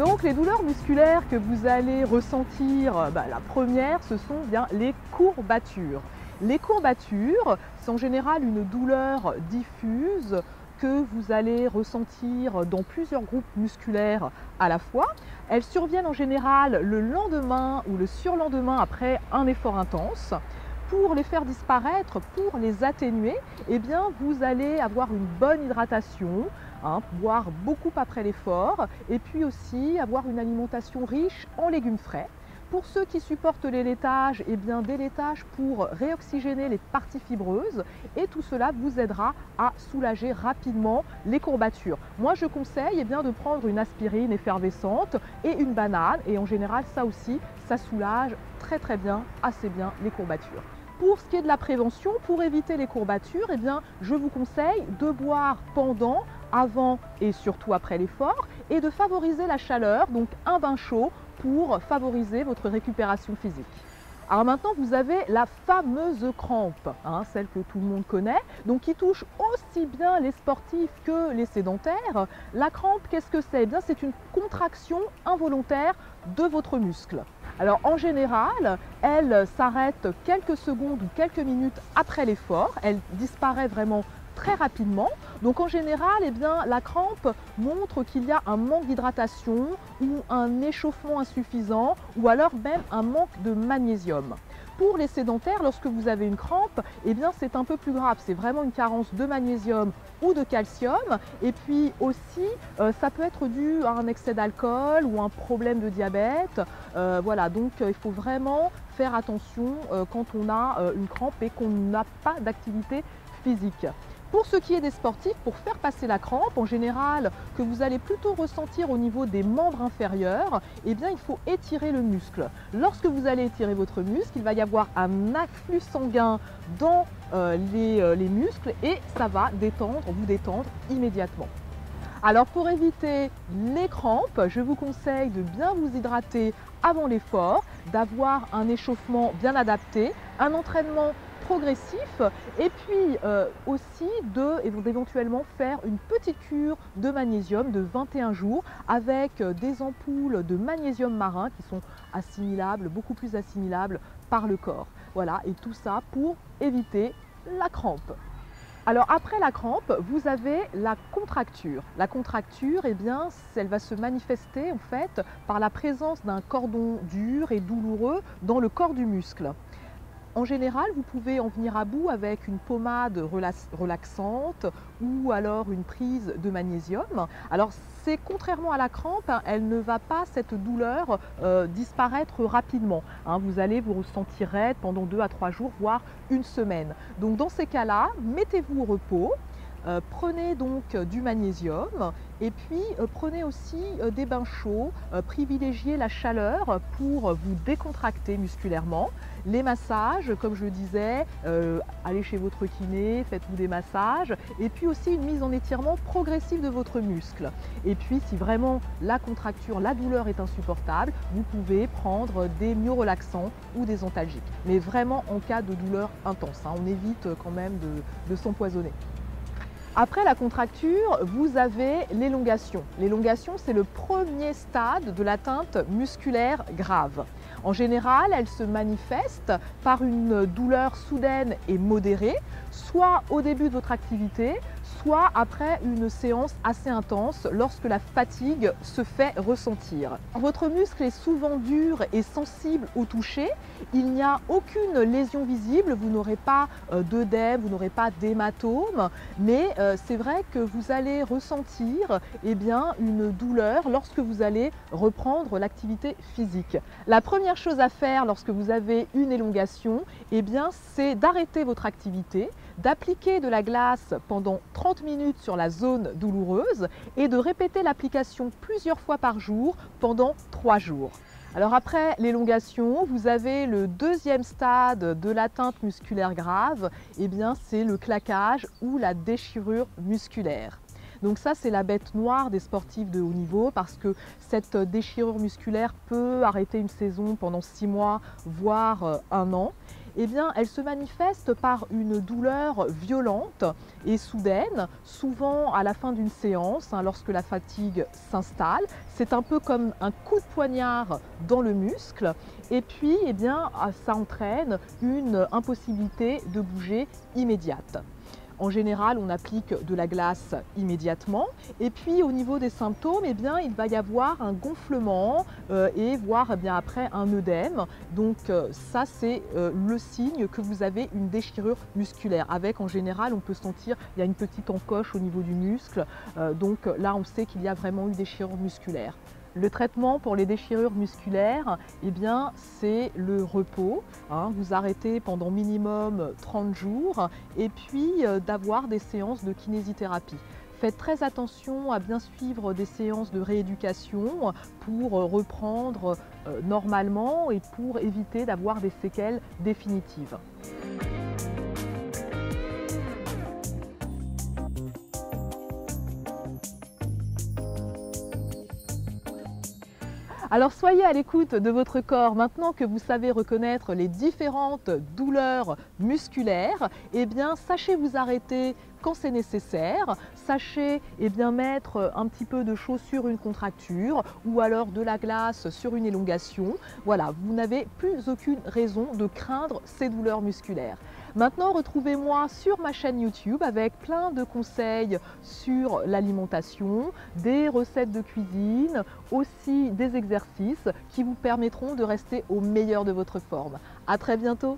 Donc les douleurs musculaires que vous allez ressentir, la première, ce sont bien les courbatures. Les courbatures, c'est en général une douleur diffuse que vous allez ressentir dans plusieurs groupes musculaires à la fois. Elles surviennent en général le lendemain ou le surlendemain après un effort intense. Pour les faire disparaître, pour les atténuer, eh bien, vous allez avoir une bonne hydratation, boire beaucoup après l'effort et puis aussi avoir une alimentation riche en légumes frais. Pour ceux qui supportent les laitages, eh bien, des laitages pour réoxygéner les parties fibreuses et tout cela vous aidera à soulager rapidement les courbatures. Moi, je conseille de prendre une aspirine effervescente et une banane et en général, ça aussi, ça soulage très bien, assez bien les courbatures. Pour ce qui est de la prévention, pour éviter les courbatures, je vous conseille de boire pendant, avant et surtout après l'effort et de favoriser la chaleur, donc un bain chaud pour favoriser votre récupération physique. Alors maintenant, vous avez la fameuse crampe, celle que tout le monde connaît, donc qui touche aussi bien les sportifs que les sédentaires. La crampe, qu'est-ce que c'est? C'est une contraction involontaire de votre muscle. Alors en général, elle s'arrête quelques secondes ou quelques minutes après l'effort, elle disparaît vraiment très rapidement. Donc en général, la crampe montre qu'il y a un manque d'hydratation ou un échauffement insuffisant ou alors même un manque de magnésium. Pour les sédentaires, lorsque vous avez une crampe, c'est un peu plus grave. C'est vraiment une carence de magnésium ou de calcium. Et puis aussi, ça peut être dû à un excès d'alcool ou un problème de diabète. Voilà, donc il faut vraiment faire attention quand on a une crampe et qu'on n'a pas d'activité physique. Pour ce qui est des sportifs, pour faire passer la crampe, en général, que vous allez plutôt ressentir au niveau des membres inférieurs, il faut étirer le muscle. Lorsque vous allez étirer votre muscle, il va y avoir un afflux sanguin dans les muscles et ça va vous détendre immédiatement. Alors pour éviter les crampes, je vous conseille de bien vous hydrater avant l'effort, d'avoir un échauffement bien adapté, un entraînement progressif et puis aussi d'éventuellement faire une petite cure de magnésium de 21 jours avec des ampoules de magnésium marin qui sont assimilables, beaucoup plus assimilables par le corps. Voilà, et tout ça pour éviter la crampe. Alors après la crampe, vous avez la contracture. La contracture, elle va se manifester en fait par la présence d'un cordon dur et douloureux dans le corps du muscle. En général, vous pouvez en venir à bout avec une pommade relaxante ou alors une prise de magnésium. Alors c'est contrairement à la crampe, elle ne va pas, cette douleur, disparaître rapidement. Vous allez vous ressentir raide pendant 2 à 3 jours, voire une semaine. Donc dans ces cas-là, mettez-vous au repos. Prenez donc du magnésium et puis prenez aussi des bains chauds, privilégiez la chaleur pour vous décontracter musculairement. Les massages, comme je le disais, allez chez votre kiné, faites-vous des massages et puis aussi une mise en étirement progressive de votre muscle. Et puis si vraiment la contracture, la douleur est insupportable, vous pouvez prendre des myorelaxants ou des antalgiques. Mais vraiment en cas de douleur intense, on évite quand même de s'empoisonner. Après la contracture, vous avez l'élongation. L'élongation, c'est le premier stade de l'atteinte musculaire grave. En général, elle se manifeste par une douleur soudaine et modérée, soit au début de votre activité, soit après une séance assez intense lorsque la fatigue se fait ressentir. Votre muscle est souvent dur et sensible au toucher. Il n'y a aucune lésion visible, vous n'aurez pas d'œdème, vous n'aurez pas d'hématome, mais c'est vrai que vous allez ressentir une douleur lorsque vous allez reprendre l'activité physique. La première chose à faire lorsque vous avez une élongation, c'est d'arrêter votre activité, d'appliquer de la glace pendant 30 minutes sur la zone douloureuse et de répéter l'application plusieurs fois par jour pendant 3 jours. Alors après l'élongation, vous avez le deuxième stade de l'atteinte musculaire grave, c'est le claquage ou la déchirure musculaire. Donc ça, c'est la bête noire des sportifs de haut niveau parce que cette déchirure musculaire peut arrêter une saison pendant 6 mois, voire 1 an. eh bien, elle se manifeste par une douleur violente et soudaine, souvent à la fin d'une séance, lorsque la fatigue s'installe. C'est un peu comme un coup de poignard dans le muscle et puis eh bien, ça entraîne une impossibilité de bouger immédiate. En général, on applique de la glace immédiatement et puis au niveau des symptômes, eh bien, il va y avoir un gonflement et voire eh bien, après un œdème. Donc ça, c'est le signe que vous avez une déchirure musculaire. Avec, en général, on peut sentir il y a une petite encoche au niveau du muscle. Donc là, on sait qu'il y a vraiment une déchirure musculaire. Le traitement pour les déchirures musculaires, eh bien, c'est le repos. Vous arrêtez pendant minimum 30 jours et puis d'avoir des séances de kinésithérapie. Faites très attention à bien suivre des séances de rééducation pour reprendre normalement et pour éviter d'avoir des séquelles définitives. Alors soyez à l'écoute de votre corps. Maintenant que vous savez reconnaître les différentes douleurs musculaires, eh bien sachez vous arrêter quand c'est nécessaire. Sachez mettre un petit peu de chaud sur une contracture ou alors de la glace sur une élongation. Voilà, vous n'avez plus aucune raison de craindre ces douleurs musculaires. Maintenant, retrouvez-moi sur ma chaîne YouTube avec plein de conseils sur l'alimentation, des recettes de cuisine, aussi des exercices qui vous permettront de rester au meilleur de votre forme. À très bientôt!